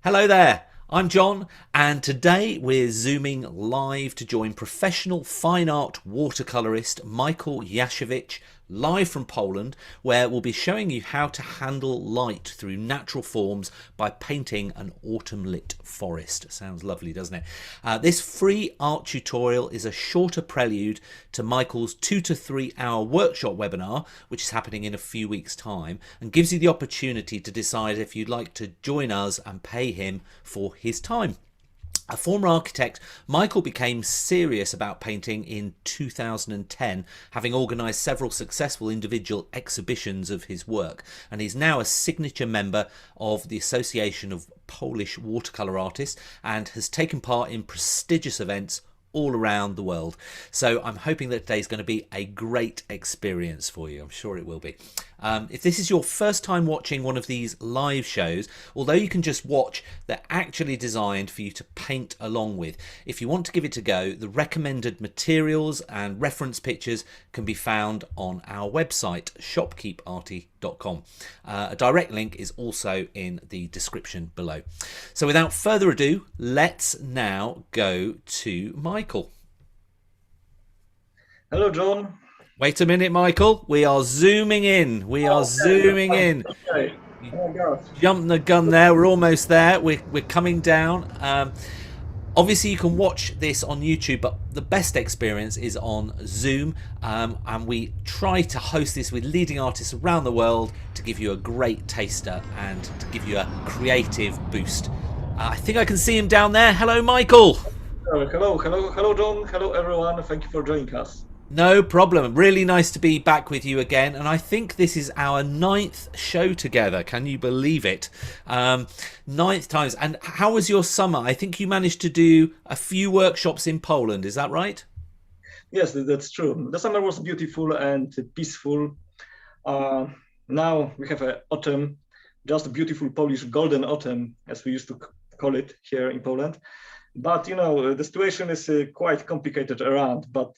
Hello there, I'm John, and today we're zooming live to join professional fine art watercolorist Michal Jasiewicz live from Poland, where we'll be showing you how to handle light through natural forms by painting an autumn lit forest. Sounds lovely, doesn't it? This free art tutorial is a shorter prelude to Michal's 2 to 3 hour workshop webinar, which is happening in a few weeks' time, and gives you the opportunity to decide if you'd like to join us and pay him for his time. A former architect, Michal became serious about painting in 2010, having organised several successful individual exhibitions of his work, and he's now a signature member of the Association of Polish Watercolour Artists and has taken part in prestigious events all around the world. So I'm hoping that today's going to be a great experience for you. I'm sure it will be. If this is your first time watching one of these live shows, although you can just watch, they're actually designed for you to paint along with. If you want to give it a go, the recommended materials and reference pictures can be found on our website, shopkeeparty.com. A direct link is also in the description below. So without further ado, let's now go to Michal. Hello, John. Wait a minute, Michal. We are zooming in. We are zooming in. Okay. You Oh my God. jumped the gun there. We're almost there. We're coming down. Obviously, you can watch this on YouTube, but the best experience is on Zoom. And we try to host this with leading artists around the world to give you a great taster and to give you a creative boost. I think I can see him down there. Hello, Michal. Hello, John. Hello, everyone. Thank you for joining us. No problem. Really nice to be back with you again. And I think this is our 9th show together. Can you believe it? 9th times. And how was your summer? I think you managed to do a few workshops in Poland. Is that right? Yes, that's true. The summer was beautiful and peaceful. Uh, Now we have autumn, just a beautiful Polish golden autumn, as we used to call it here in Poland. But the situation is quite complicated around. But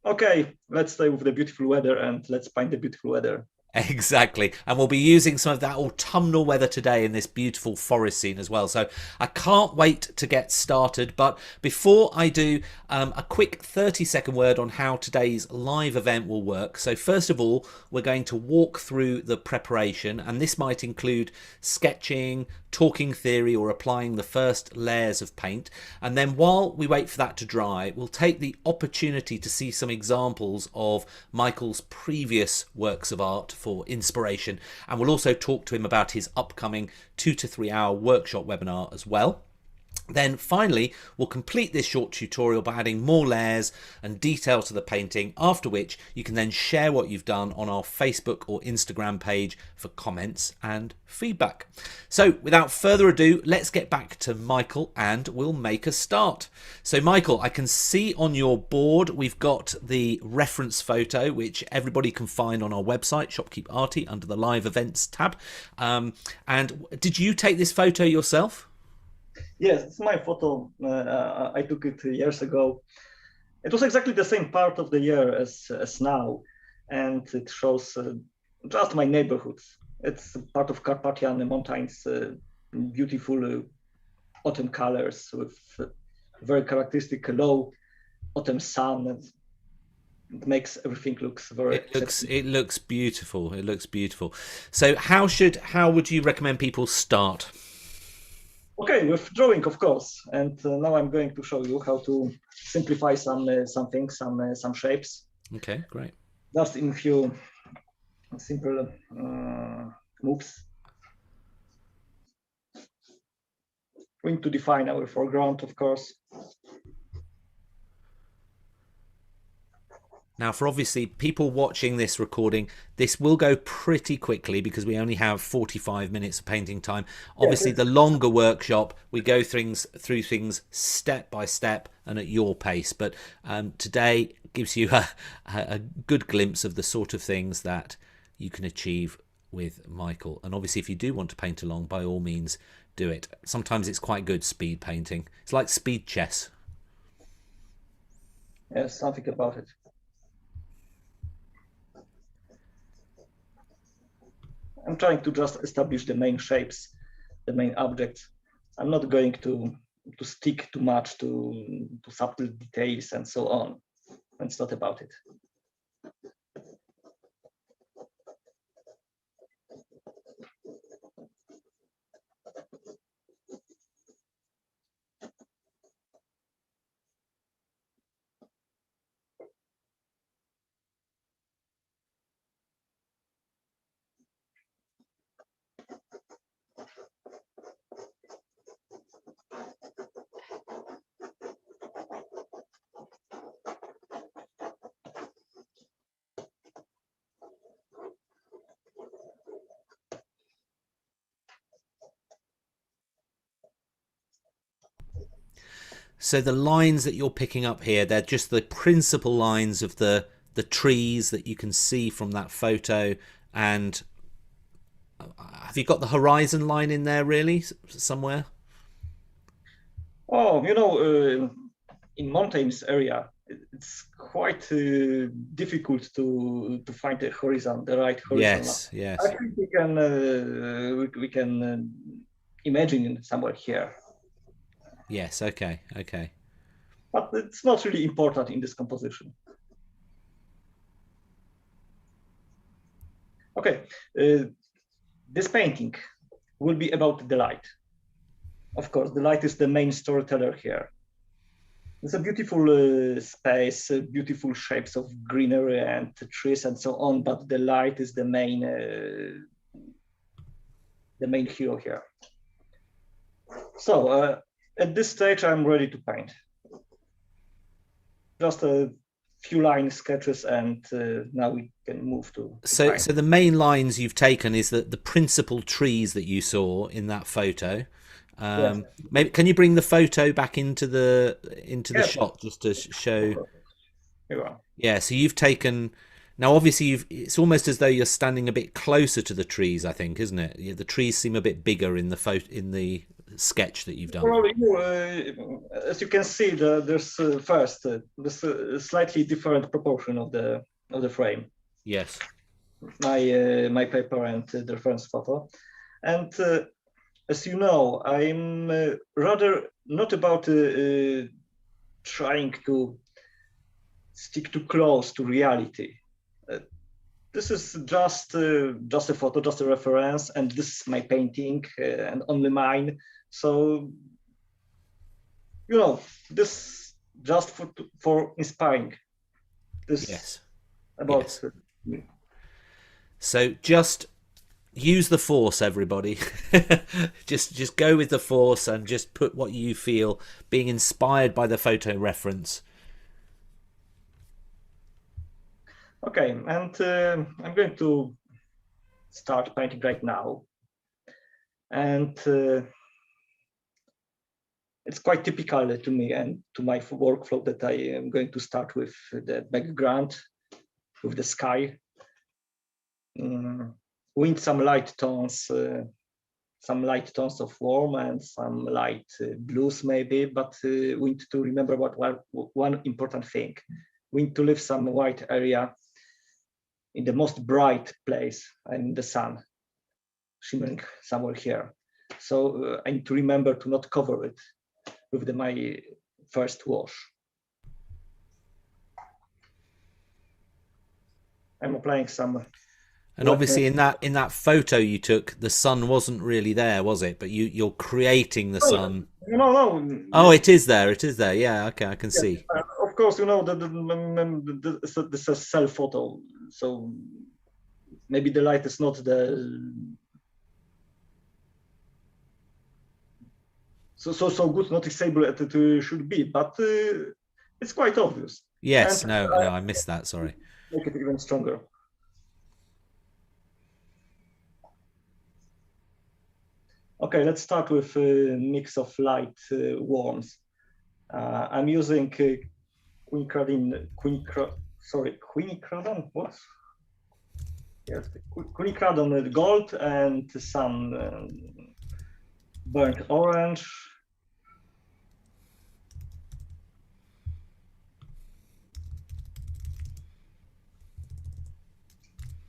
okay, let's stay with the beautiful weather and let's find the beautiful weather. Exactly. And we'll be using some of that autumnal weather today in this beautiful forest scene as well. So I can't wait to get started. But before I do, a quick 30-second word on how today's live event will work. So first of all, we're going to walk through the preparation, and this might include sketching, talking theory, or applying the first layers of paint. And then while we wait for that to dry, we'll take the opportunity to see some examples of Michal's previous works of art for inspiration, and we'll also talk to him about his upcoming 2 to 3 hour workshop webinar as well. Then finally, we'll complete this short tutorial by adding more layers and detail to the painting, after which you can then share what you've done on our Facebook or Instagram page for comments and feedback. So without further ado, let's get back to Michal and we'll make a start. So Michal, I can see on your board we've got the reference photo, which everybody can find on our website, Shopkeep Arty, under the live events tab. And did you take this photo yourself? Yes, it's my photo. I took it years ago. It was exactly the same part of the year as now, and it shows just my neighborhood. It's part of Carpathian mountains, beautiful autumn colors with very characteristic low autumn sun, and it makes everything looks very. It looks beautiful. It looks beautiful. So how would you recommend people start? Okay, with drawing, of course. And now I'm going to show you how to simplify some things, some shapes, Okay, great. just in few simple moves. We need to define our foreground, of course. Now, for obviously people watching this recording, this will go pretty quickly because we only have 45 minutes of painting time. Obviously, Yes, the longer workshop, we go through things step by step and at your pace. But today gives you a good glimpse of the sort of things that you can achieve with Michal. And obviously, if you do want to paint along, by all means, do it. Sometimes it's quite good speed painting. It's like speed chess. yes, something about it. I'm trying to just establish the main shapes, the main objects. I'm not going to stick too much to subtle details and so on. It's not about it. So the lines that you're picking up here, they're just the principal lines of the trees that you can see from that photo. And have you got the horizon line in there really somewhere? Oh, in mountains area, it's quite difficult to find the right horizon line. Yes, I yes. think we can imagine somewhere here, Yes, okay, okay. but it's not really important in this composition. Okay, this painting will be about the light. Of course, the light is the main storyteller here. It's a beautiful space, beautiful shapes of greenery and trees and so on, but the light is the main hero here. So at this stage, I'm ready to paint. Just a few line sketches, and now we can move to So the main lines you've taken is the principal trees that you saw in that photo. Yes. Maybe can you bring the photo back into the Yes. shot just to show? Here you are. Yeah, so you've taken. Now, obviously, it's almost as though you're standing a bit closer to the trees. I think, isn't it? Yeah, the trees seem a bit bigger in the the sketch that you've done. Well, as you can see, there's first there's a slightly different proportion of the frame. Yes. My paper and the reference photo, and as you know, I'm rather not about trying to stick too close to reality. This is just a photo, just a reference, and this is my painting and only mine. So, this just for inspiring. This Yes. about Yes. me. So just use the force, everybody. just go with the force and just put what you feel, being inspired by the photo reference. Okay, and I'm going to start painting right now, and it's quite typical to me and to my workflow that I am going to start with the background, with the sky, with some light tones of warm and some light blues maybe, but we need to remember one important thing. We need to leave some white area in the most bright place, and the sun shimmering somewhere here. So I need to remember to not cover it with my first wash. I'm applying some. And obviously, in that photo you took, the sun wasn't really there, was it? But you're creating the sun. No. Oh, it is there. It is there. Yeah. Okay, I can see. Of course, this is a self photo, so maybe the light is not so good, not stable as it should be, but it's quite obvious. Yes. And No. I missed that. Sorry. make it even stronger. Okay, let's start with a mix of light warms. I'm using quinacridone. What? Yes, quinacridone gold and some burnt orange.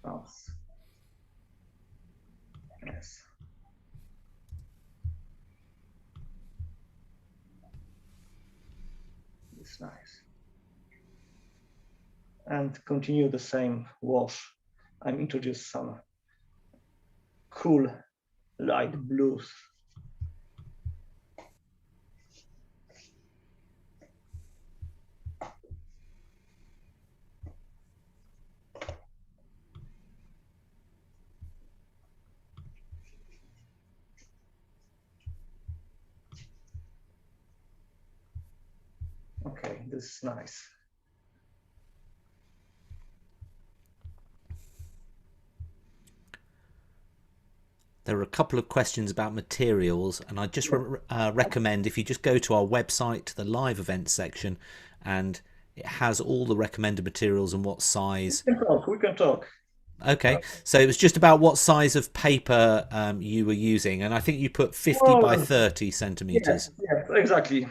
Oh. Yes. It's nice. And continue the same wash. I'm introduce some cool light blues. Okay, this is nice. There are a couple of questions about materials, and I just recommend if you just go to our website, to the live events section, and it has all the recommended materials and what size. We can talk. Okay, so it was just about what size of paper you were using, and I think you put 50 by 30 centimeters. Yes, exactly.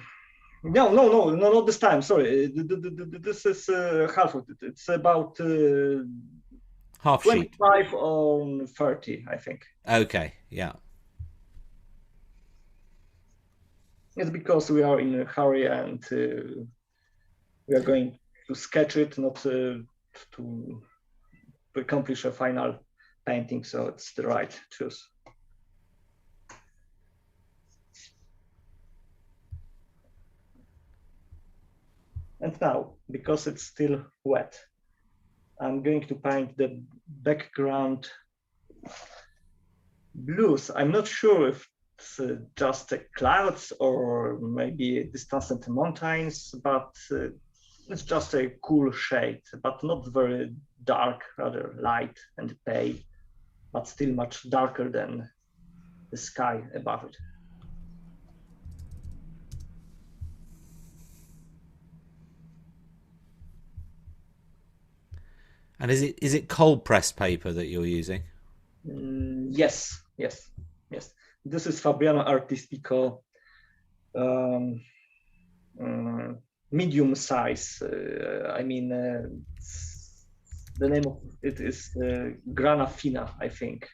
No, not this time. Sorry, this is half of it. It's about Half sheet. 25 on 30, I think. Okay, yeah. It's because we are in a hurry and we are going to sketch it, not to accomplish a final painting. So it's the right choice. And now, because it's still wet, I'm going to paint the background blues. I'm not sure if it's just clouds or maybe distant mountains, but it's just a cool shade, but not very dark, rather light and pale, but still much darker than the sky above it. And is it cold pressed paper that you're using? Yes. This is Fabriano Artistico medium size. I mean, the name of it is Grana Fina, I think.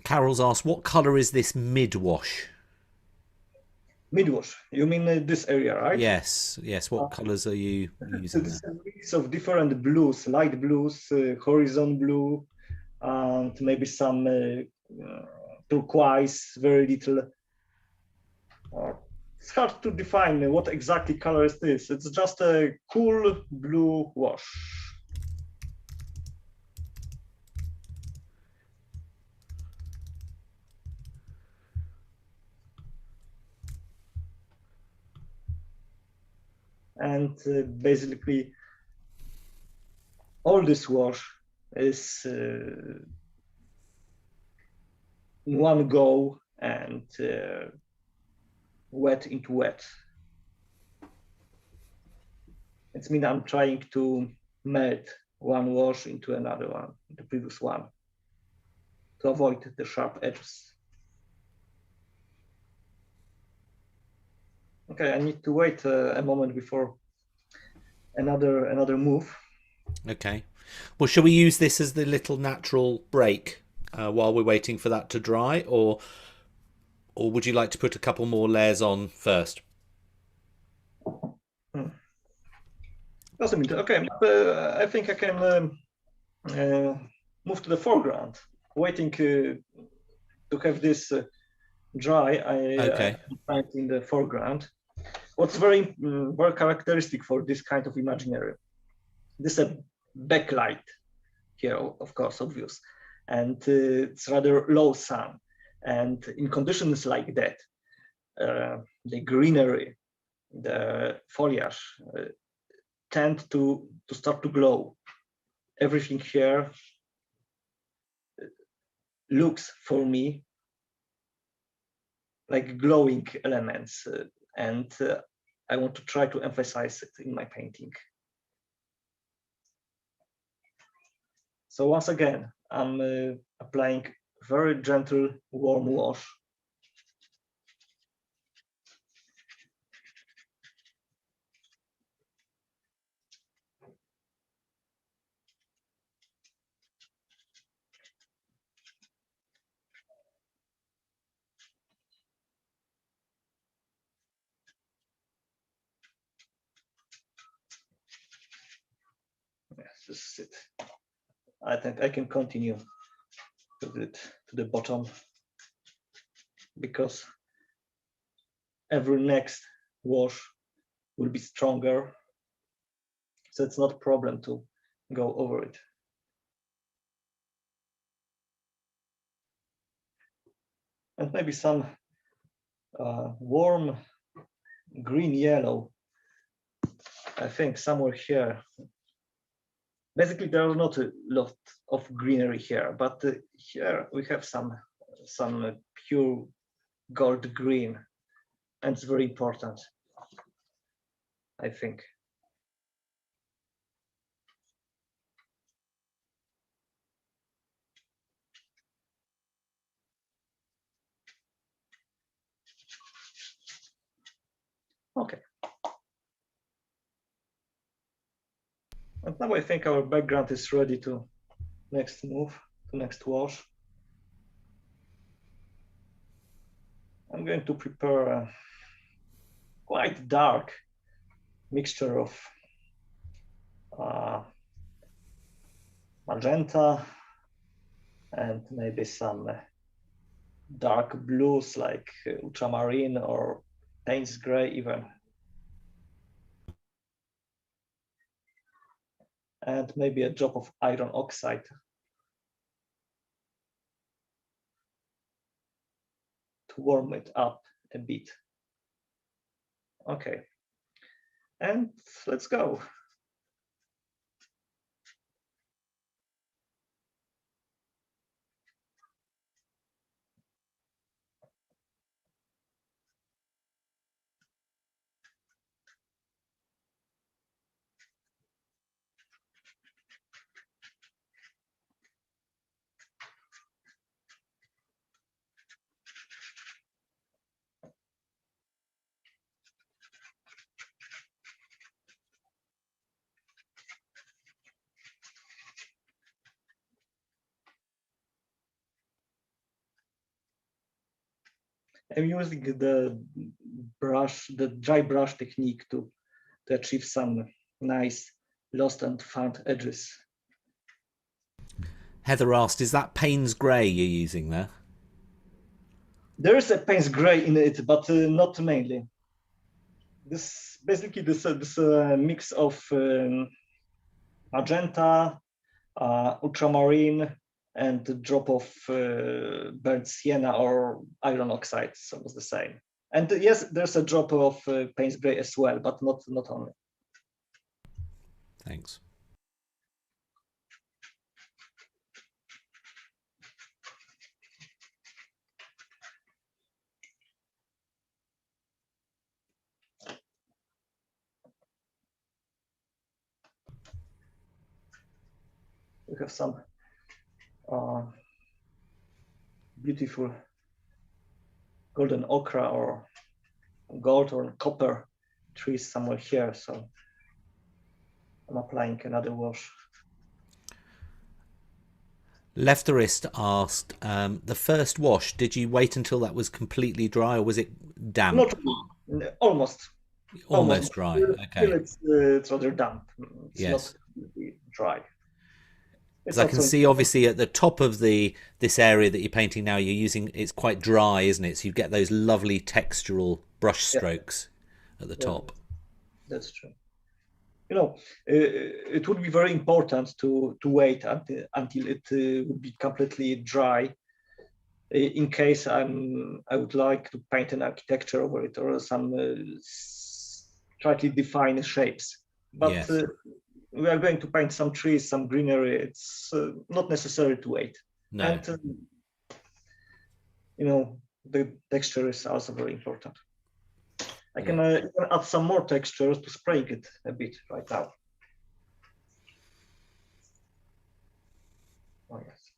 Carol's asked, what colour is this mid-wash? Mid-wash, you mean this area, right? Yes. What colours are you using It's there? a mix of different blues, light blues, horizon blue, and maybe some turquoise, very little. It's hard to define what exactly color is this. It's just a cool blue wash. And basically, all this wash is in one go and wet into wet. It means I'm trying to melt one wash into another one, the previous one, to avoid the sharp edges. Okay, I need to wait a moment before another move. Okay. Well, shall we use this as the little natural break while we're waiting for that to dry, or would you like to put a couple more layers on first? Doesn't mean okay, but I think I can move to the foreground, waiting to have this dry. I find in the foreground. What's very characteristic for this kind of imaginary, this is a backlight here, of course, obvious, and it's rather low sun, and in conditions like that, the greenery, the foliage tend to start to glow. Everything here looks for me like glowing elements, and I want to try to emphasize it in my painting. So once again, I'm applying very gentle warm wash. Yes, this is it. I think I can continue to the bottom, because every next wash will be stronger, so it's not a problem to go over it. And maybe some warm green yellow, I think somewhere here. Basically, there are not a lot of greenery here, but here we have some pure gold green, and it's very important, I think. Okay. And now I think our background is ready to next move, to next wash. I'm going to prepare a quite dark mixture of magenta and maybe some dark blues like ultramarine or Payne's gray even. And maybe a drop of iron oxide to warm it up a bit. Okay, and let's go. I'm using the dry brush technique to achieve some nice lost and found edges. Heather asked, is that Payne's grey you're using there? There is a Payne's gray in it, but not mainly. This basically this mix of magenta, ultramarine, and a drop of burnt sienna or iron oxide, so it's the same. And yes, there's a drop of Payne's gray as well, but not only. Thanks. We have some beautiful golden ochre or gold or copper trees somewhere here, so I'm applying another wash. Lefterist asked, the first wash, did you wait until that was completely dry, or was it damp? Not almost. Almost dry. Okay. It's rather damp. It's Yes. not completely dry. Because I can see, obviously, at the top of this area that you're painting now, you're using, it's quite dry, isn't it? So you get those lovely textural brush strokes at the top. That's true. You know, it would be very important to wait until it would be completely dry, in case I would like to paint an architecture over it or some slightly defined shapes. but Yes. we are going to paint some trees, some greenery. It's not necessary to wait. No. And the texture is also very important. I can add some more textures to spray it a bit right now. Oh, yes.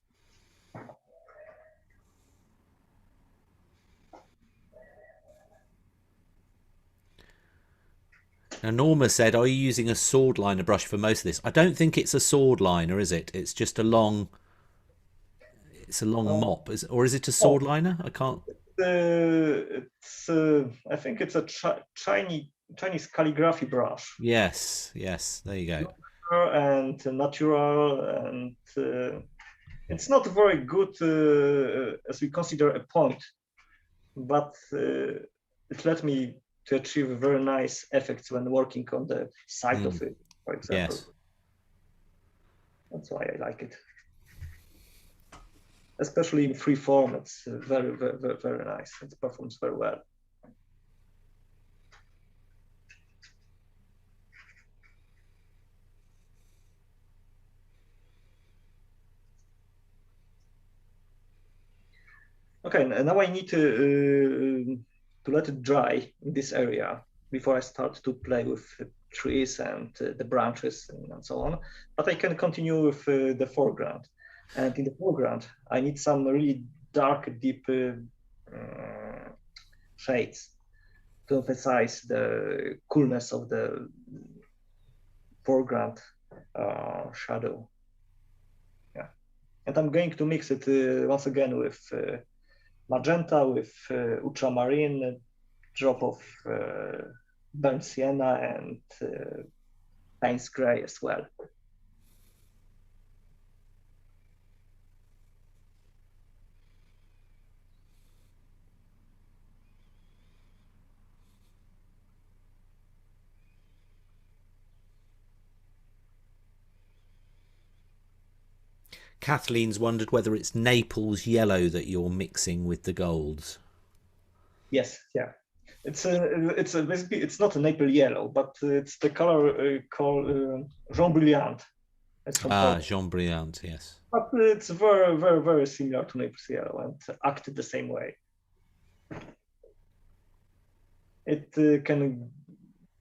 Now, Norma said, are you using a sword liner brush for most of this? I don't think it's a sword liner, is it? It's just a long... It's a long mop, or is it a sword liner? I can't... I think it's a Chinese calligraphy brush. Yes, yes, there you go. And natural, and it's not very good as we consider a point, but it let me to achieve very nice effects when working on the side of it, for example. Yes. That's why I like it. Especially in free form, it's very, very, very, very nice. It performs very well. Okay, now I need to let it dry in this area before I start to play with trees and the branches and so on. But I can continue with the foreground. And in the foreground, I need some really dark, deep shades to emphasize the coolness of the foreground shadow. Yeah, and I'm going to mix it once again with magenta, with ultramarine, a drop of burnt sienna, and Payne's gray as well. Kathleen's wondered whether it's Naples yellow that you're mixing with the golds. Yes, yeah. It's basically it's not a maple yellow, but it's the color called Jean Brilliant. It's from Poland. Jean Brilliant, yes. But it's very, very, very similar to Naples yellow and acted the same way. It can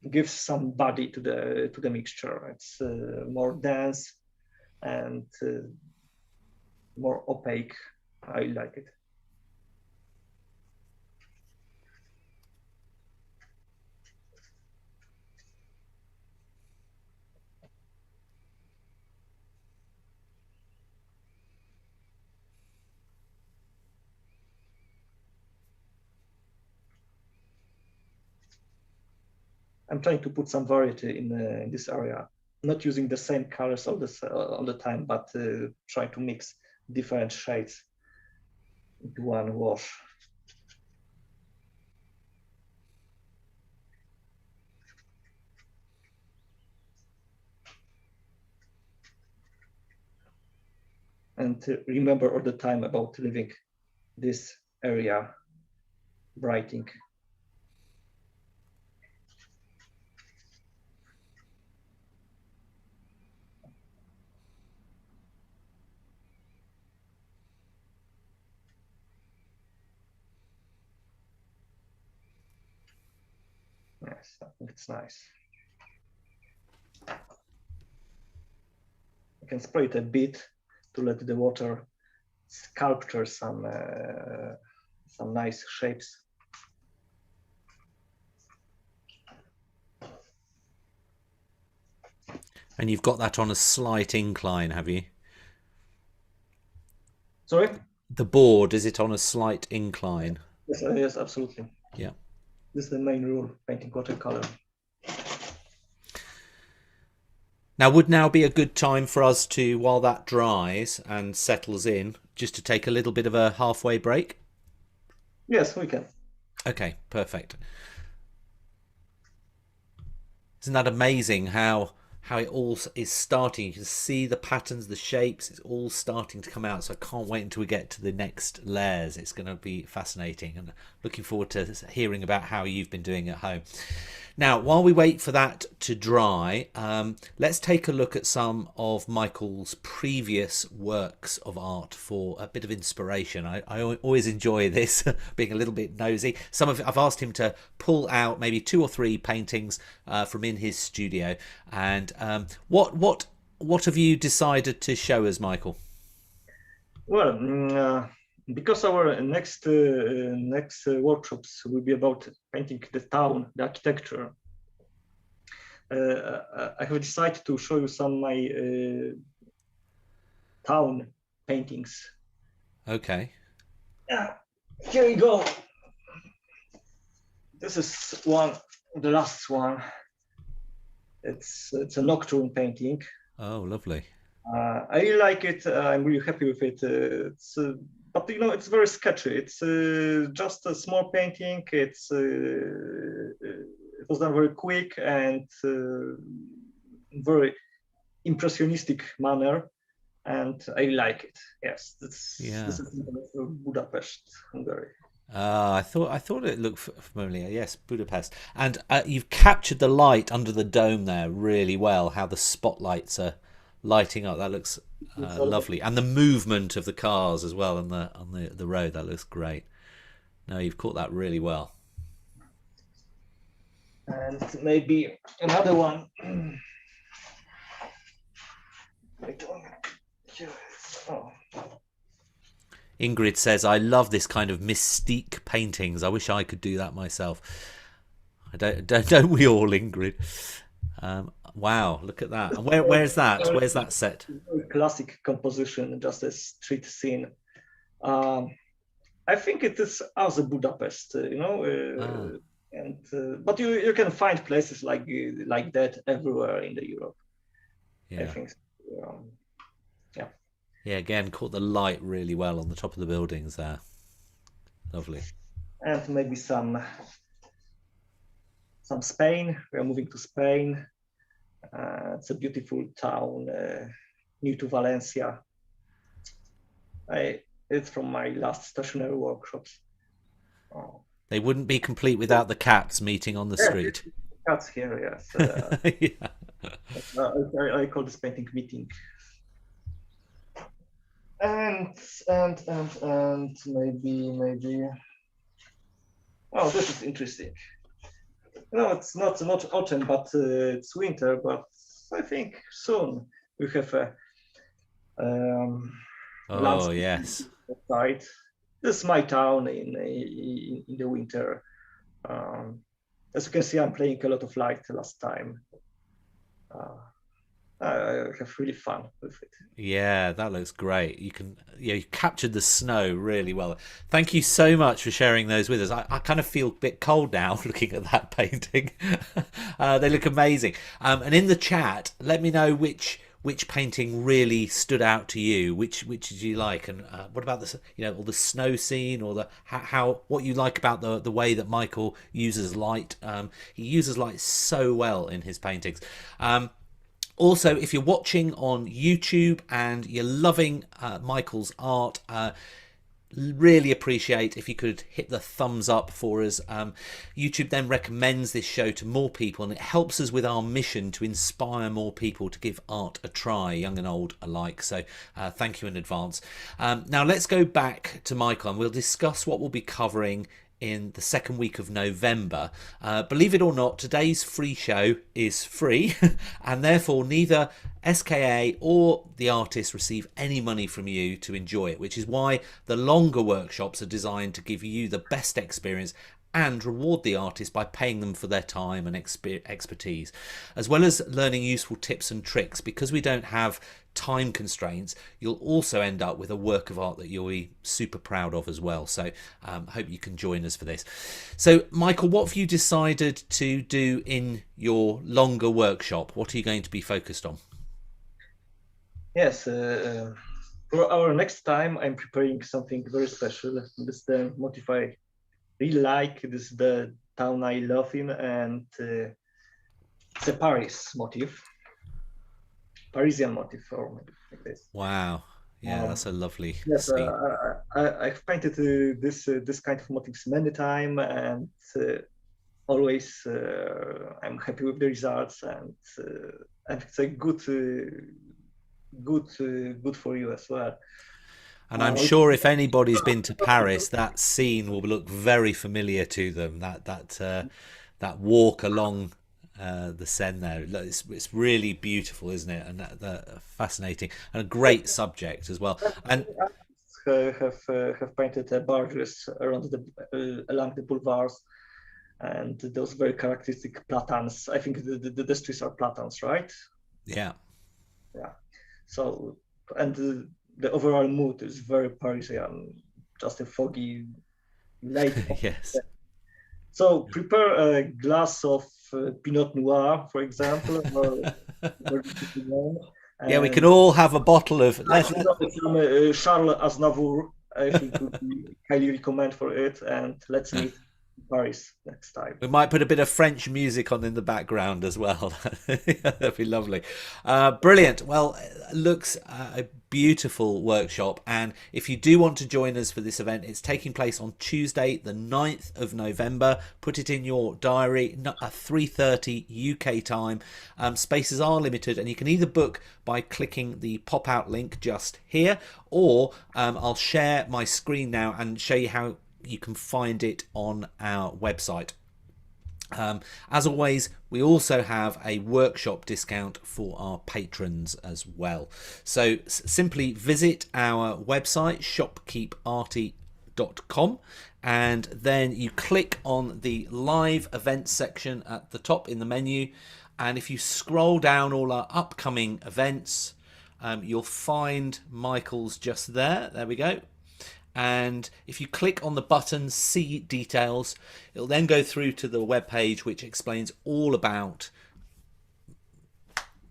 give some body to the mixture. It's more dense and more opaque. I like it. I'm trying to put some variety in this area, not using the same colors all the time, but trying to mix different shades into one wash. And remember all the time about leaving this area brighting. Yes, I think it's nice. I can spray it a bit to let the water sculpture some nice shapes. And you've got that on a slight incline, have you? Sorry? The board, is it on a slight incline? Yes, yes, absolutely. Yeah. This is the main rule, painting watercolor. Now, would now be a good time for us to, while that dries and settles in, just to take a little bit of a halfway break? Yes, we can. Okay, perfect. Isn't that amazing how it all is starting? You can see the patterns, the shapes, it's all starting to come out. So I can't wait until we get to the next layers. It's going to be fascinating, and looking forward to hearing about how you've been doing at home. Now, while we wait for that to dry, let's take a look at some of Michael's previous works of art for a bit of inspiration. I always enjoy this, being a little bit nosy. I've asked him to pull out maybe 2 or 3 paintings from in his studio. And what have you decided to show us, Michael? Well, because our next workshops will be about painting the town, the architecture, I have decided to show you some of my town paintings. Okay. Yeah, here we go. This is the last one. It's a Nocturne painting. Oh, lovely. I really like it. I'm really happy with it. But it's very sketchy. It's just a small painting. It was done very quick and very impressionistic manner, and I like it. Yes, this is Budapest, Hungary. I thought it looked familiar. Yes, Budapest. And you've captured the light under the dome there really well. How the spotlights are lighting up. That looks lovely. And the movement of the cars as well on the road. That looks great. No, you've caught that really well. And maybe another one. Ingrid says, "I love this kind of mystique paintings. I wish I could do that myself." Don't we all, Ingrid? Wow, look at that. And where's that? Where's that set? Classic composition, just a street scene. I think it is also Budapest, but you can find places like that everywhere in the Europe. Yeah. I think so. Yeah. Yeah, again, caught the light really well on the top of the buildings there. Lovely. And maybe some Spain. We are moving to Spain. It's a beautiful town, new to Valencia. It's from my last stationary workshops. They wouldn't be complete without the cats meeting on the street. Cats here, yes. Yeah. I call this painting meeting. And maybe. Oh, this is interesting. It's not autumn, but it's winter. But I think soon we have a landscape yes. outside. This is my town in the winter. As you can see, I'm playing a lot of light last time. I have really fun with it. Yeah, that looks great. You captured the snow really well. Thank you so much for sharing those with us. I kind of feel a bit cold now looking at that painting. They look amazing. And in the chat, let me know which painting really stood out to you. Which did you like? And what about all the snow scene, or what you like about the way that Michael uses light? He uses light so well in his paintings. Also, if you're watching on YouTube and you're loving Michael's art, really appreciate if you could hit the thumbs up for us. YouTube then recommends this show to more people, and it helps us with our mission to inspire more people to give art a try, young and old alike. So thank you in advance. Now let's go back to Michael, and we'll discuss what we'll be covering in the second week of November. Believe it or not, today's free show is free, and therefore neither SKA or the artist receive any money from you to enjoy it, which is why the longer workshops are designed to give you the best experience and reward the artist by paying them for their time and expertise, as well as learning useful tips and tricks. Because we don't have time constraints, you'll also end up with a work of art that you'll be super proud of as well. So hope you can join us for this. So Michael, what have you decided to do in your longer workshop? What are you going to be focused on? Yes, for our next time, I'm preparing something very special. This is the motif I really like. This is the town I love in, and it's a Paris motif. Parisian motif, or maybe like this. Wow, yeah, that's a lovely yes, scene. I've painted this kind of motifs many times, and always I'm happy with the results, and it's a good for you as well. And I'm sure if anybody's been to Paris, that scene will look very familiar to them. That walk along the Seine there, it's really beautiful, isn't it? And that fascinating, and a great subject as well. And have painted barges around along the boulevards, and those very characteristic platans. I think the streets are platans, right? yeah, Yeah. So, and the overall mood is very Parisian, just a foggy late. yes. So prepare a glass of Pinot Noir, for example, Yeah, we can and all have a bottle of. from Charles Aznavour. I think would be highly recommend for it, and let's meet in Paris next time. We might put a bit of French music on in the background as well. That'd be lovely. Brilliant. Well, it looks a beautiful workshop. And if you do want to join us for this event, it's taking place on Tuesday, the 9th of November. Put it in your diary, 3:30 UK time. Spaces are limited, and you can either book by clicking the pop-out link just here, or I'll share my screen now and show you how you can find it on our website. As always, we also have a workshop discount for our patrons as well. So simply visit our website, shopkeeparty.com, and then you click on the live events section at the top in the menu. And if you scroll down all our upcoming events, you'll find Michael's just there. There we go. And if you click on the button See Details, it'll then go through to the web page which explains all about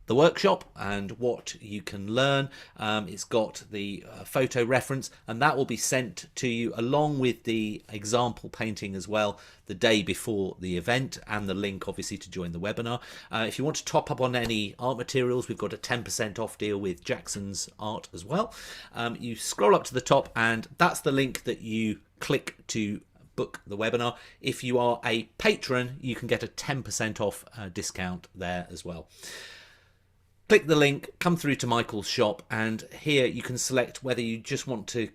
the workshop and what you can learn. It's got the photo reference, and that will be sent to you along with the example painting as well the day before the event, and the link obviously to join the webinar. If you want to top up on any art materials, we've got a 10% off deal with Jackson's Art as well. You scroll up to the top, and that's the link that you click to book the webinar. If you are a patron, you can get a 10% off discount there as well. Click the link, come through to Michael's shop, and here you can select whether you just want to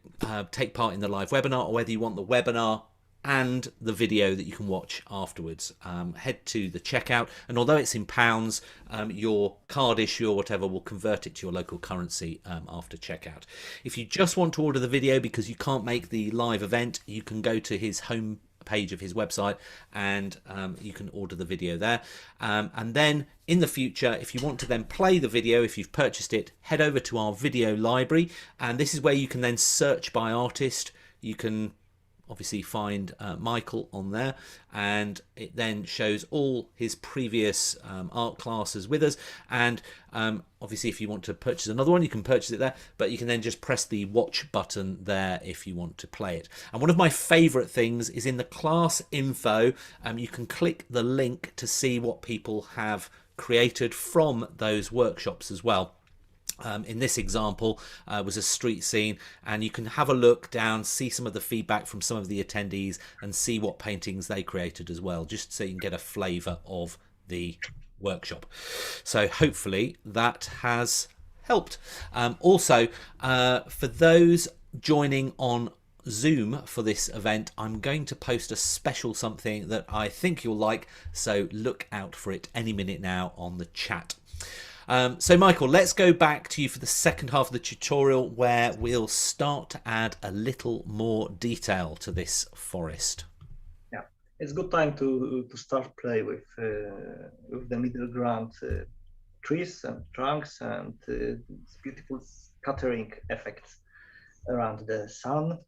take part in the live webinar, or whether you want the webinar and the video that you can watch afterwards. Head to the checkout, and although it's in pounds, your card issue or whatever will convert it to your local currency after checkout. If you just want to order the video because you can't make the live event, you can go to his home page of his website, and you can order the video there. And then in the future, if you want to then play the video, if you've purchased it, head over to our video library, and this is where you can then search by artist. You can obviously find Michael on there, and it then shows all his previous art classes with us. And obviously if you want to purchase another one, you can purchase it there, but you can then just press the watch button there if you want to play it. And one of my favorite things is in the class info, you can click the link to see what people have created from those workshops as well. In this example was a street scene, and you can have a look down, see some of the feedback from some of the attendees, and see what paintings they created as well, just so you can get a flavour of the workshop. So hopefully that has helped. Also, for those joining on Zoom for this event, I'm going to post a special something that I think you'll like, so look out for it any minute now on the chat. So Michael, let's go back to you for the second half of the tutorial, where we'll start to add a little more detail to this forest. Yeah, it's good time to start play with the middle ground trees and trunks, and beautiful scattering effects around the sun.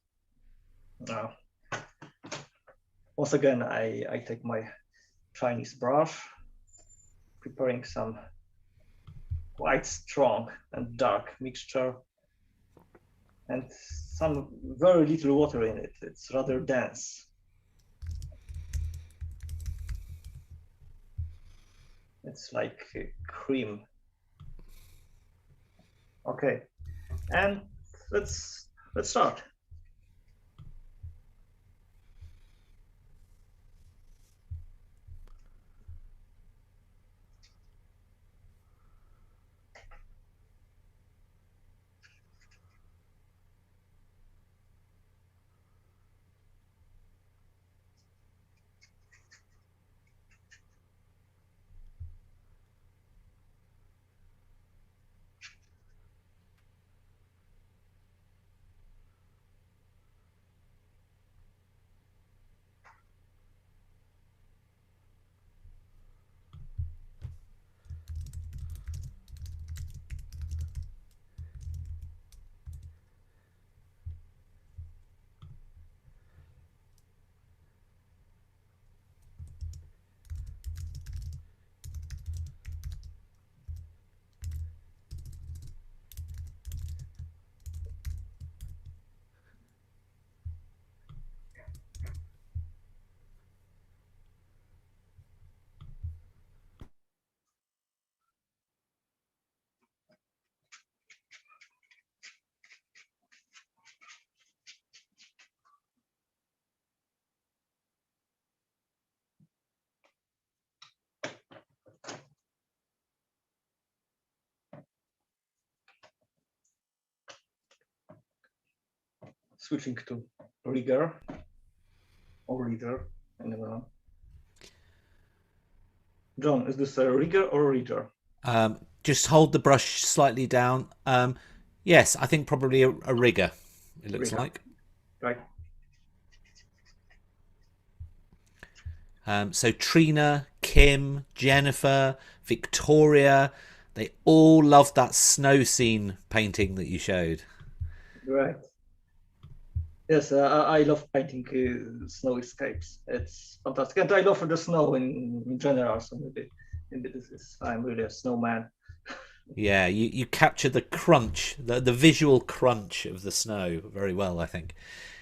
Once again, I take my Chinese brush, preparing some quite strong and dark mixture, and some very little water in it. It's rather dense. It's like cream. Okay, and let's start. switching to rigger or reader. I never know. John, is this a rigger or a reader? Just hold the brush slightly down. Yes, I think probably a rigger, it looks Rigger. like. Right. So Trina, Kim, Jennifer, Victoria, they all loved that snow scene painting that you showed. Right. Yes, I love painting snow escapes. It's fantastic, and I love the snow in general. So maybe this is I'm really a snowman. Yeah, you capture the crunch, the visual crunch of the snow very well, I think.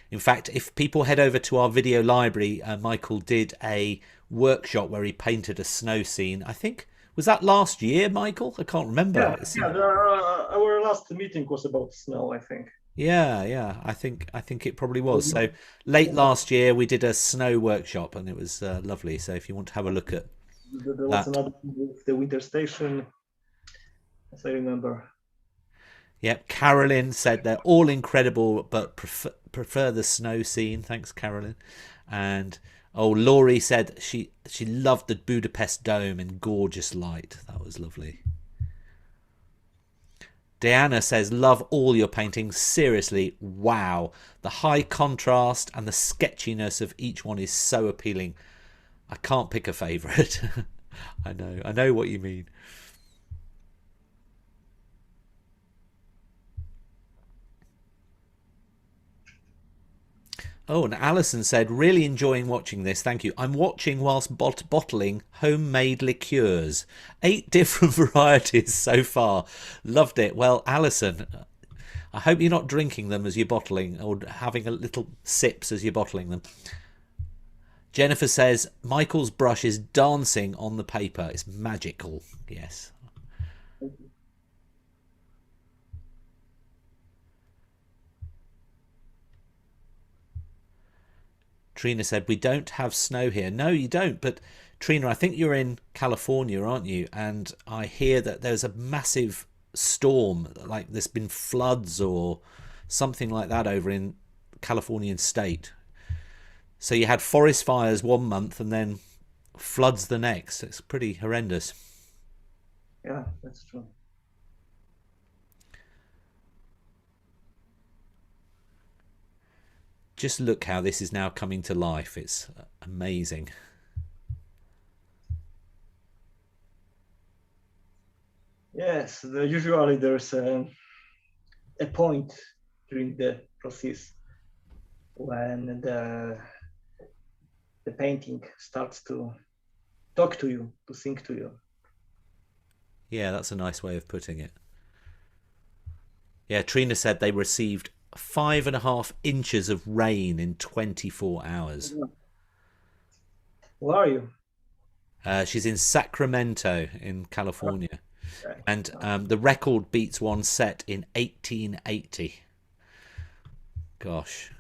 In fact, if people head over to our video library, Michael did a workshop where he painted a snow scene. I think, was that last year, Michael? I can't remember. Yeah. Our last meeting was about snow, I think. Yeah. I think it probably was. So late last year we did a snow workshop and it was lovely. So if you want to have a look at There was another with the winter station, as I remember. Yep, Carolyn said they're all incredible, but prefer the snow scene. Thanks, Carolyn. And Laurie said she loved the Budapest Dome in gorgeous light. That was lovely. Diana says, love all your paintings. Seriously, wow. The high contrast and the sketchiness of each one is so appealing. I can't pick a favourite. I know what you mean. Oh, and Alison said, really enjoying watching this. Thank you. I'm watching whilst bottling homemade liqueurs. 8 different varieties so far. Loved it. Well, Alison, I hope you're not drinking them as you're bottling or having a little sips as you're bottling them. Jennifer says, Michael's brush is dancing on the paper. It's magical. Yes. Trina said, we don't have snow here. No, you don't. But Trina, I think you're in California, aren't you? And I hear that there's a massive storm, like there's been floods or something like that over in Californian state. So you had forest fires one month and then floods the next. It's pretty horrendous. Yeah, that's true. Just look how this is now coming to life. It's amazing. Yes, usually there's a point during the process when the painting starts to talk to you, to sing to you. Yeah, that's a nice way of putting it. Yeah, Trina said they received 5.5 inches of rain in 24 hours. Where are you? She's in Sacramento in California. Okay. And the record beats one set in 1880. Gosh.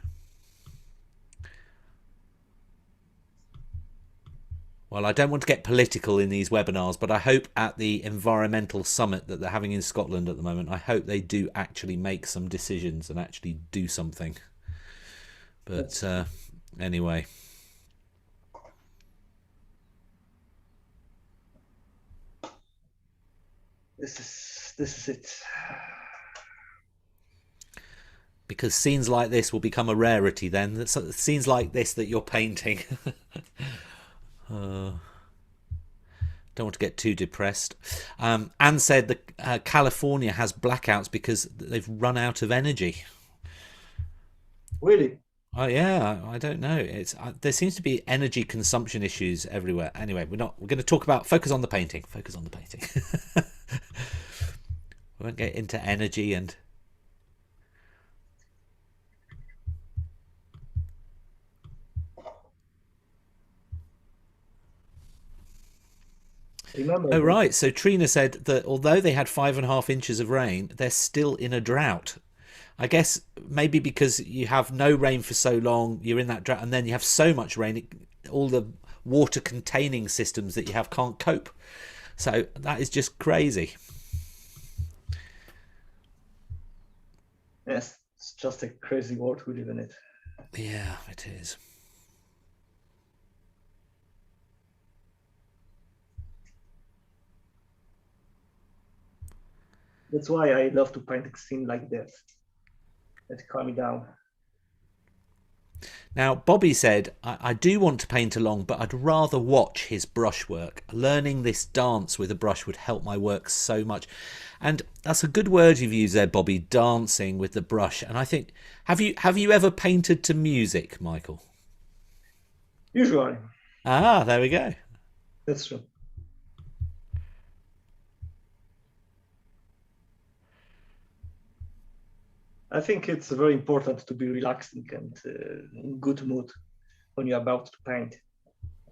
Well, I don't want to get political in these webinars, but I hope at the environmental summit that they're having in Scotland at the moment, I hope they do actually make some decisions and actually do something. But anyway. This is it. Because scenes like this will become a rarity then. Scenes like this that you're painting. Don't want to get too depressed. Anne said that California has blackouts because they've run out of energy. Really? Oh yeah, I don't know. It's there seems to be energy consumption issues everywhere. Anyway, we're going to talk about focus on the painting. Focus on the painting. We won't get into energy and. Remember. Oh right, so Trina said that although they had 5.5 inches of rain, they're still in a drought. I guess maybe because you have no rain for so long, you're in that drought, and then you have so much rain, all the water containing systems that you have can't cope. So that is just crazy. Yes, it's just a crazy world we live in it. Yeah, it is. That's why I love to paint a scene like that. That calm me down. Now, Bobby said, I do want to paint along, but I'd rather watch his brushwork. Learning this dance with a brush would help my work so much. And that's a good word you've used there, Bobby, dancing with the brush. And I think, have you ever painted to music, Michael? Usually. Ah, there we go. That's true. I think it's very important to be relaxing and in good mood when you're about to paint.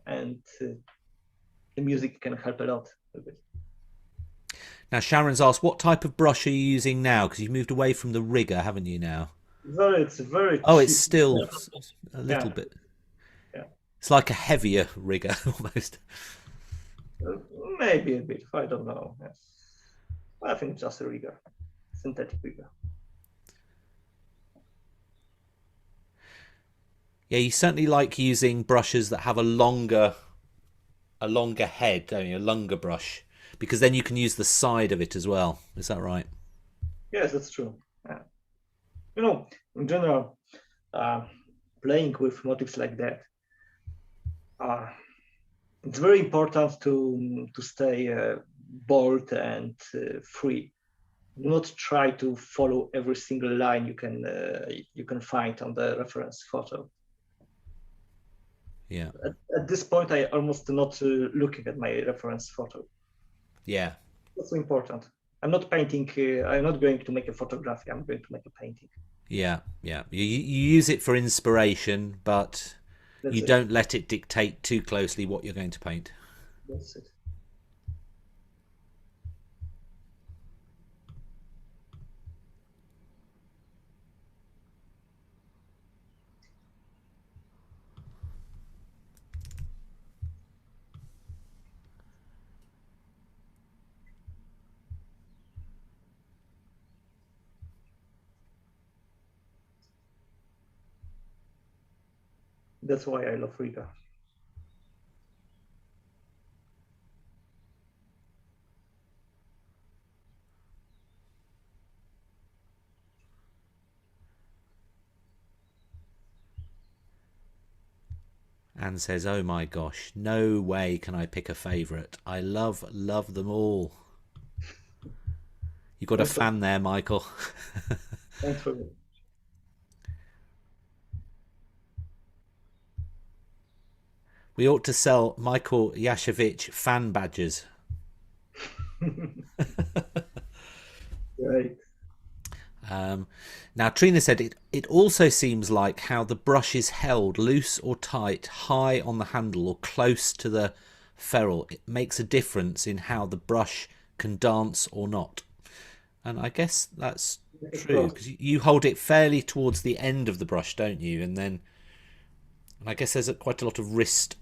And the music can help a lot with it. Now, Sharon's asked, what type of brush are you using now? Because you've moved away from the rigger, haven't you now? It's very Oh, cheap. it's still a little Yeah. bit. Yeah. It's like a heavier rigger almost. Maybe a bit. I don't know. Yes. I think it's just a rigger, synthetic rigger. Yeah, you certainly like using brushes that have a longer head, don't you? A longer brush, because then you can use the side of it as well. Is that right? Yes, that's true. Yeah. In general, playing with motifs like that, it's very important to stay bold and free. Do not try to follow every single line you can find on the reference photo. Yeah. At this point, I almost not looking at my reference photo. Yeah. That's so important. I'm not painting. I'm not going to make a photography. I'm going to make a painting. Yeah. Yeah. You use it for inspiration, but That's you it. don't let it dictate too closely what you're going to paint. That's it. That's why I love Riga. Anne says, oh my gosh, no way can I pick a favourite. I love them all. You got a fan there, Michael. Thanks for it. We ought to sell Michal Jasiewicz fan badges. Right. Now, Trina said, it also seems like how the brush is held loose or tight, high on the handle or close to the ferrule. It makes a difference in how the brush can dance or not. And I guess that's true, because you hold it fairly towards the end of the brush, don't you? And I guess there's quite a lot of wrist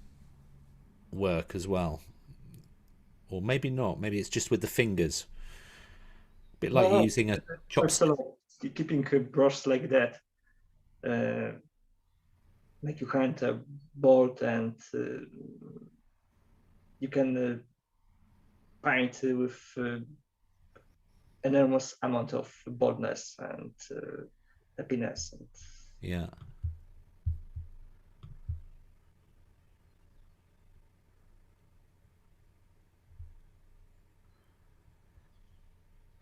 work as well. Or maybe not. Maybe it's just with the fingers. A bit like using a chopstick. Keeping a brush like that, make your hand bold, and you can paint with enormous amount of boldness and happiness. Yeah.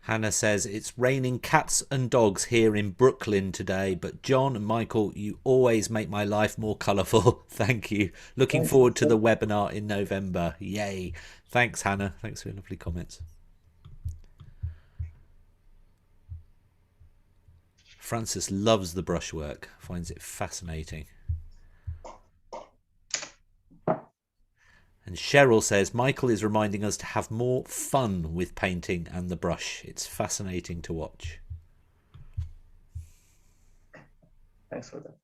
Hannah says, it's raining cats and dogs here in Brooklyn today, but John and Michael, you always make my life more colourful. Thank you. Looking forward to the webinar in November. Yay. Thanks, Hannah. Thanks for your lovely comments. Francis loves the brushwork, finds it fascinating. And Cheryl says, Michael is reminding us to have more fun with painting and the brush. It's fascinating to watch. Thanks for that.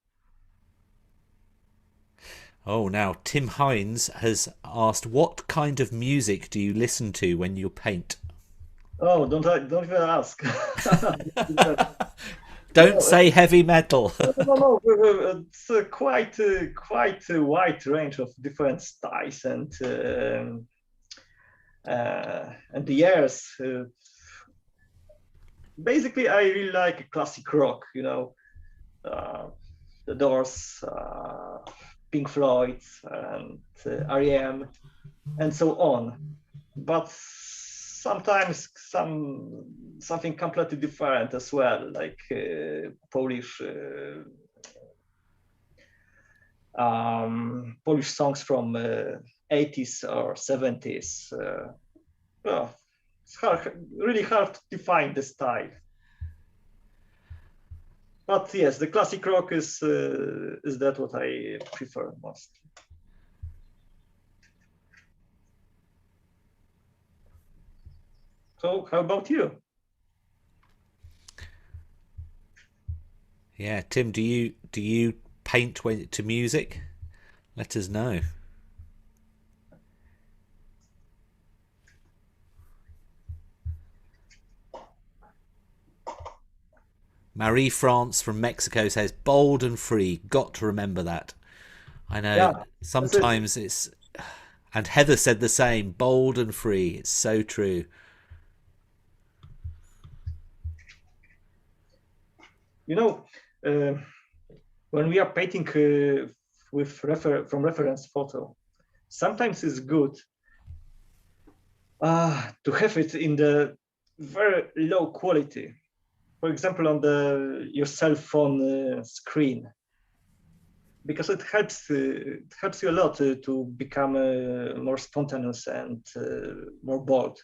Oh, now Tim Hines has asked, what kind of music do you listen to when you paint? Oh, don't even ask. Don't say heavy metal. No. It's quite a wide range of different styles and the years. Basically, I really like classic rock. The Doors, Pink Floyd, and R.E.M., and so on. But sometimes something completely different as well, like Polish songs from 80s or 70s. Well, it's really hard to define the style. But yes, the classic rock is that what I prefer most. So how about you? Yeah, Tim, do you paint to music? Let us know. Marie France from Mexico says, bold and free. Got to remember that. I know Yeah, sometimes it's. And Heather said the same, bold and free. It's so true. When we are painting with from reference photo, sometimes it's good to have it in the very low quality. For example, on your cell phone screen, because it helps you a lot to become more spontaneous and more bold.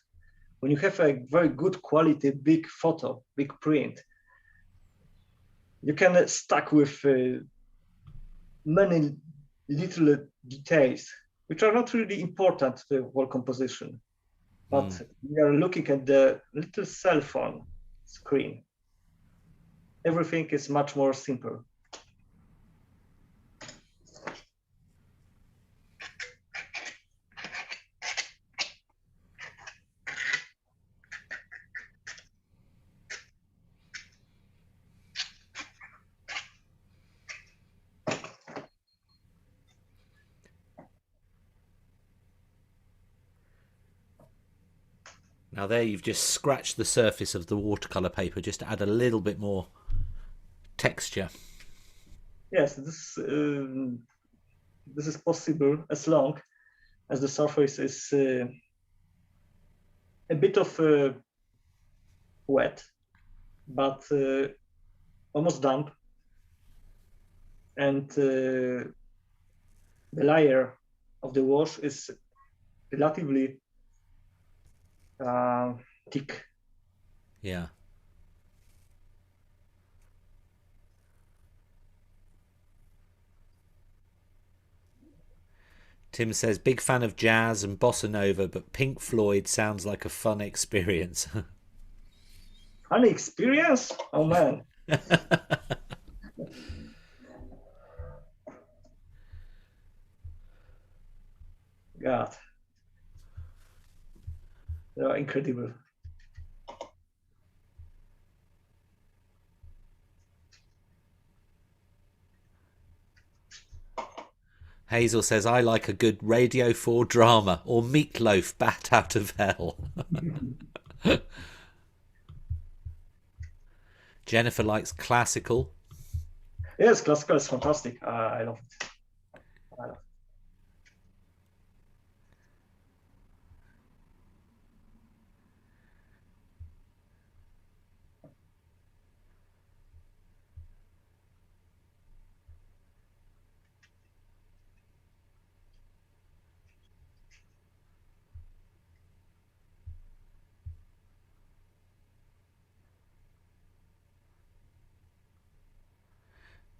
When you have a very good quality, big photo, big print, you can stack with many little details, which are not really important to the whole composition. But we are looking at the little cell phone screen. Everything is much more simple. Now there you've just scratched the surface of the watercolor paper just to add a little bit more texture. Yes, this is possible as long as the surface is a bit of wet, but almost damp, and the layer of the wash is relatively thick. Yeah. Tim says, big fan of jazz and bossa nova, but Pink Floyd sounds like a fun experience. Funny experience? Oh man. God. They are incredible. Hazel says, I like a good Radio 4 drama or Meatloaf Bat Out of Hell. Jennifer likes classical. Yes, classical is fantastic. I love it. I love it.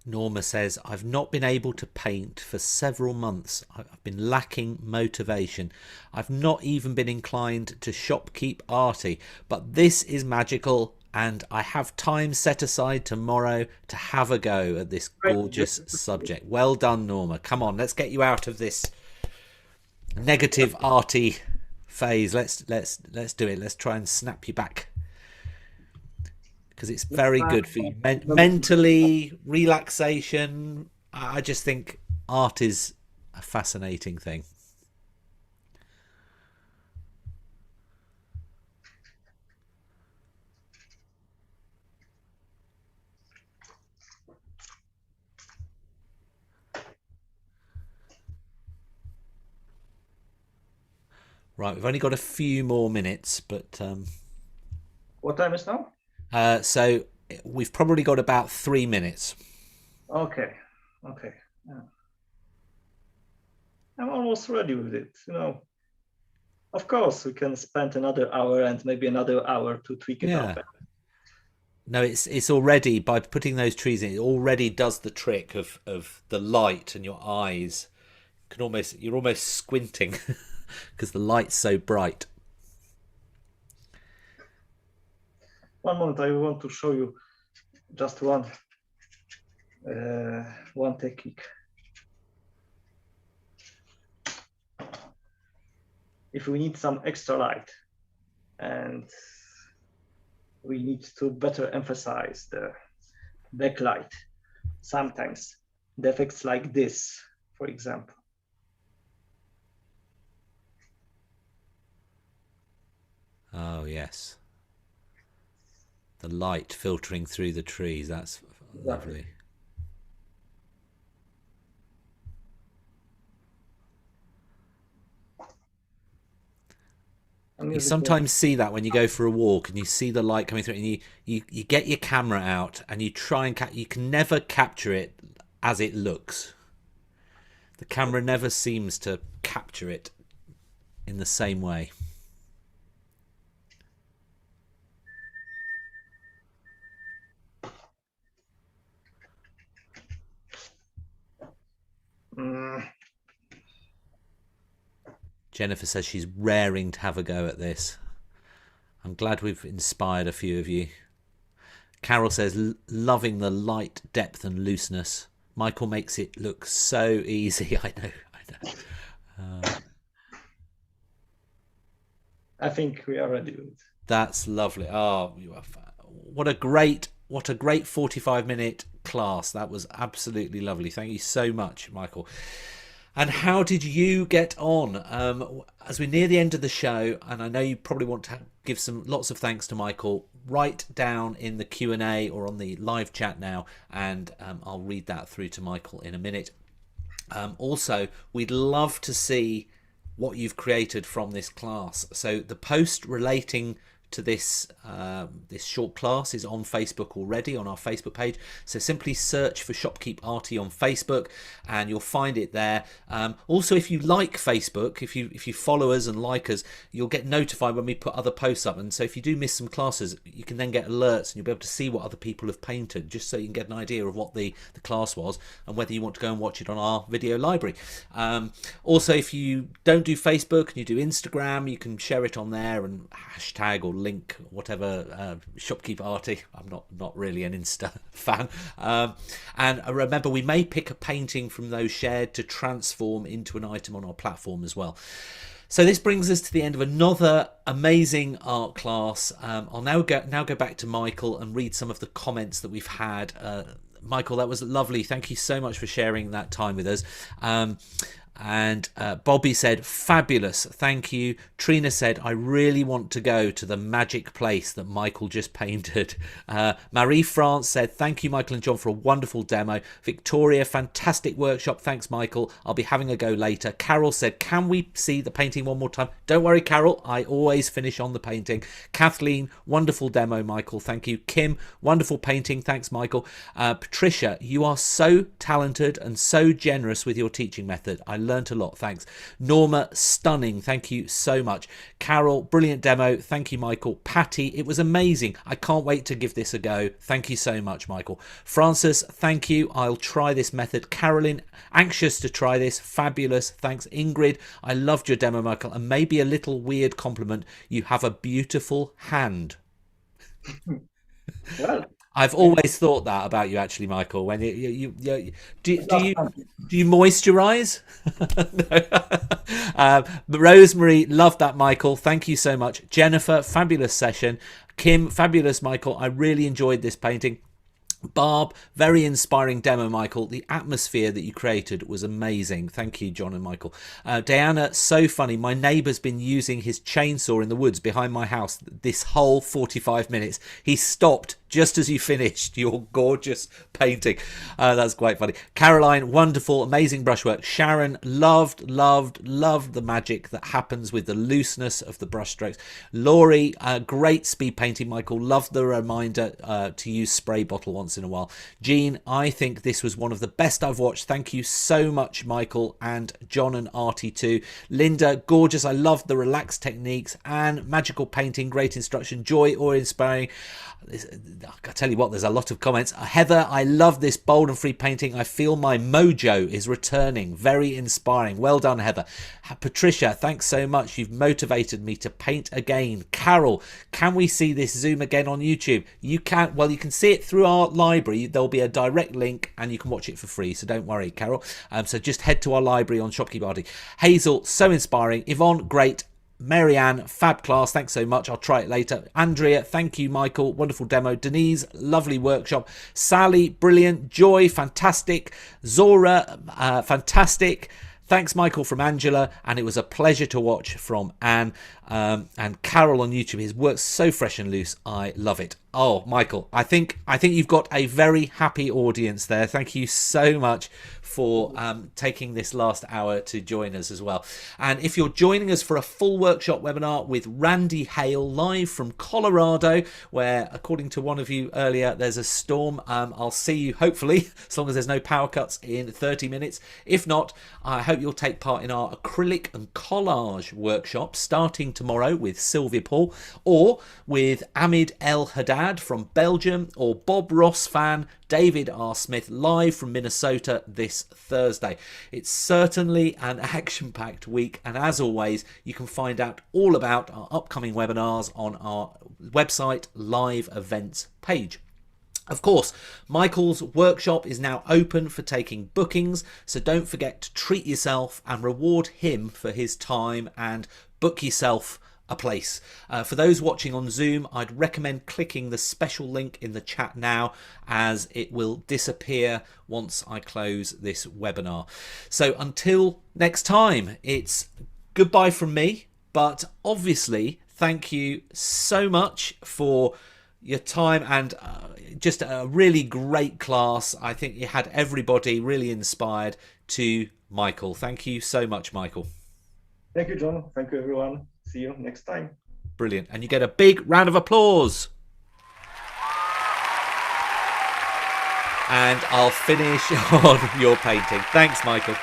Norma says, I've not been able to paint for several months. I've been lacking motivation. I've not even been inclined to shopkeep arty, but this is magical and I have time set aside tomorrow to have a go at this gorgeous subject. Well done, Norma. Come on, let's get you out of this negative arty phase. Let's do it. Let's try and snap you back. because it's Next very time, good for you maybe- mentally, relaxation. I just think art is a fascinating thing. Right, we've only got a few more minutes, but What time is now? so we've probably got about 3 minutes. Okay, okay. Yeah. I'm almost ready with it. Of course, we can spend another hour and maybe another hour to tweak it up. Yeah. No, it's already, by putting those trees in, it already does the trick of the light and your eyes. You're almost squinting because the light's so bright. One moment, I want to show you just one technique. If we need some extra light and we need to better emphasize the backlight, sometimes the effects like this, for example. Oh, yes. The light filtering through the trees. That's lovely. You sometimes see that when you go for a walk and you see the light coming through, and you get your camera out and you try and you can never capture it as it looks. The camera never seems to capture it in the same way. Jennifer says she's raring to have a go at this. I'm glad we've inspired a few of you. Carol says, loving the light, depth and looseness. Michael makes it look so easy. I know. I think we are ready with it. That's lovely. Oh, what a great 45-minute class. That was absolutely lovely. Thank you so much, Michael. And how did you get on? As we near the end of the show, and I know you probably want to give lots of thanks to Michael, write down in the Q&A or on the live chat now, and I'll read that through to Michael in a minute. Also, we'd love to see what you've created from this class. So the post relating to this short class is on Facebook already, on our Facebook page. So simply search for Shopkeep Arty on Facebook and you'll find it there. Also, if you like Facebook, if you follow us and like us, you'll get notified when we put other posts up. And so if you do miss some classes, you can then get alerts and you'll be able to see what other people have painted, just so you can get an idea of what the class was and whether you want to go and watch it on our video library. Also, if you don't do Facebook and you do Instagram, you can share it on there and hashtag or link whatever Shopkeep Arty. I'm not really an Insta fan. And remember, we may pick a painting from those shared to transform into an item on our platform as well. So this brings us to the end of another amazing art class. I'll now go back to Michael and read some of the comments that we've had. Michael, that was lovely. Thank you so much for sharing that time with us. And Bobby said, fabulous, thank you. Trina said, I really want to go to the magic place that Michael just painted. Marie France said, thank you, Michael and John, for a wonderful demo. Victoria, fantastic workshop. Thanks, Michael. I'll be having a go later. Carol said, can we see the painting one more time? Don't worry, Carol. I always finish on the painting. Kathleen, wonderful demo, Michael. Thank you. Kim, wonderful painting. Thanks, Michael. Patricia, you are so talented and so generous with your teaching method. I learnt a lot. Thanks. Norma, stunning. Thank you so much. Carol, brilliant demo. Thank you, Michael. Patty, it was amazing. I can't wait to give this a go. Thank you so much, Michael. Francis, thank you. I'll try this method. Carolyn, anxious to try this. Fabulous. Thanks. Ingrid, I loved your demo, Michael, and maybe a little weird compliment. You have a beautiful hand. Well, I've always thought that about you, actually, Michael. When do you moisturize? No. Rosemary, loved that, Michael. Thank you so much. Jennifer, fabulous session. Kim, fabulous, Michael. I really enjoyed this painting. Barb, very inspiring demo, Michael. The atmosphere that you created was amazing. Thank you, John and Michael. Diana, so funny. My neighbour's been using his chainsaw in the woods behind my house this whole 45 minutes. He stopped just as you finished your gorgeous painting. That's quite funny. Caroline, wonderful, amazing brushwork. Sharon, loved the magic that happens with the looseness of the brushstrokes. Laurie, great speed painting, Michael. Loved the reminder to use spray bottle once in a while. Jean, I think this was one of the best I've watched. Thank you so much, Michael, and John and Artie too. Linda, gorgeous. I loved the relaxed techniques and magical painting. Great instruction. Joy, awe-inspiring. I tell you what, there's a lot of comments. Heather, I love this bold and free painting. I feel my mojo is returning. Very inspiring. Well done, Heather. Patricia, thanks so much. You've motivated me to paint again. Carol, can we see this Zoom again on YouTube? You can. Well, you can see it through our library. There'll be a direct link and you can watch it for free. So don't worry, Carol. So just head to our library on Shopkeep Artie. Hazel, so inspiring. Yvonne, great. Marianne, fab class, thanks so much. I'll try it later. Andrea, thank you, Michael, wonderful demo. Denise, lovely workshop. Sally, brilliant. Joy, fantastic. Zora, fantastic. Thanks, Michael, from Angela, and it was a pleasure to watch from Anne. And Carol on YouTube. His work's so fresh and loose. I love it. Oh, Michael, I think you've got a very happy audience there. Thank you so much for taking this last hour to join us as well. And if you're joining us for a full workshop webinar with Randy Hale live from Colorado, where, according to one of you earlier, there's a storm, I'll see you hopefully, as long as there's no power cuts, in 30 minutes. If not, I hope you'll take part in our acrylic and collage workshop starting tomorrow with Sylvia Paul, or with Amid El Haddad from Belgium, or Bob Ross fan David R. Smith live from Minnesota this Thursday. It's certainly an action-packed week, and as always, you can find out all about our upcoming webinars on our website live events page. Of course, Michael's workshop is now open for taking bookings, so don't forget to treat yourself and reward him for his time and book yourself a place. For those watching on Zoom, I'd recommend clicking the special link in the chat now, as it will disappear once I close this webinar. So until next time, it's goodbye from me, but obviously thank you so much for your time and just a really great class. I think you had everybody really inspired to Michael. Thank you so much, Michael. Thank you, John. Thank you, everyone. See you next time. Brilliant. And you get a big round of applause. And I'll finish on your painting. Thanks, Michael.